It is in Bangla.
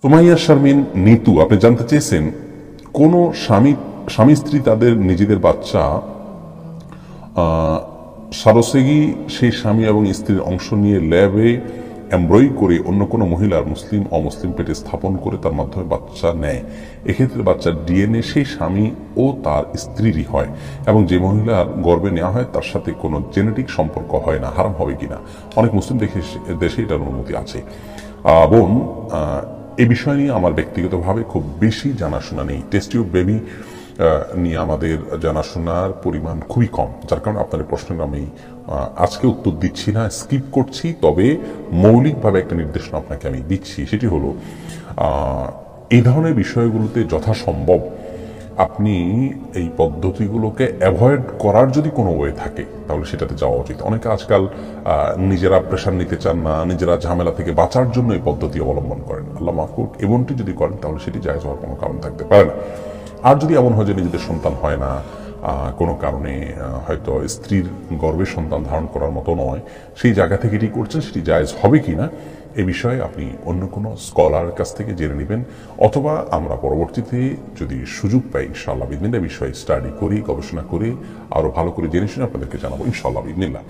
সুমাইয়া শারমিন নিতু আপনি জানতে চেয়েছেন কোন স্বামী স্ত্রী তাদের নিজেদের বাচ্চা সারসেগি সেই স্বামী এবং স্ত্রীর অংশ নিয়ে ল্যাবে এমব্রয়ি করে অন্য কোনো মহিলার মুসলিম অমুসলিম পেটে স্থাপন করে তার মাধ্যমে বাচ্চা নেয়, এক্ষেত্রে বাচ্চার ডিএনএ সেই স্বামী ও তার স্ত্রীরই হয় এবং যে মহিলার গর্ভে নেওয়া হয় তার সাথে কোনো জেনেটিক সম্পর্ক হয় না, হারাম হবে কিনা? অনেক মুসলিম দেশে এটার অনুমতি আছে। বোন, এই বিষয় নিয়ে আমার ব্যক্তিগতভাবে খুব বেশি জানাশোনা নেই। টেস্ট টিউব বেবি নিয়ে আমাদের জানাশোনার পরিমাণ খুবই কম, যার কারণে আপনার প্রশ্নের আমি আজকে উত্তর দিচ্ছি না, স্কিপ করছি। তবে মৌলিকভাবে একটা নির্দেশনা আপনাকে আমি দিচ্ছি, সেটি হলো এই ধরনের বিষয়গুলোতে যথাসম্ভব আপনি এই পদ্ধতিগুলোকে অ্যাভয়েড করার যদি কোনো ওয়ে থাকে তাহলে সেটাতে যাওয়া উচিত। অনেকে আজকাল নিজেরা প্রেশার নিতে চান না, নিজেরা ঝামেলা থেকে বাঁচার জন্য এই পদ্ধতি অবলম্বন করেন। আল্লাহ মাফ করুক, এমনটি যদি করেন তাহলে সেটি জায়েজ হওয়ার কোনো কারণ থাকতে পারে না। আর যদি এমন হয় যে নিজেদের সন্তান হয় না, কোনো কারণে হয়তো স্ত্রীর গর্ভে সন্তান ধারণ করার মতো নয়, সেই জায়গা থেকে এটি করছেন, সেটি জায়েজ হবে কিনা এ বিষয়ে আপনি অন্য কোনো স্কলারের কাছ থেকে জেনে নেবেন, অথবা আমরা পরবর্তীতে যদি সুযোগ পাই ইনশাআল্লাহ বিদিনিল্লাহ বিষয়ে স্টাডি করি, গবেষণা করি, আরও ভালো করে জেনে শুনে আপনাদেরকে জানাবো ইনশাআল্লাহ বিদিনিল্লাহ।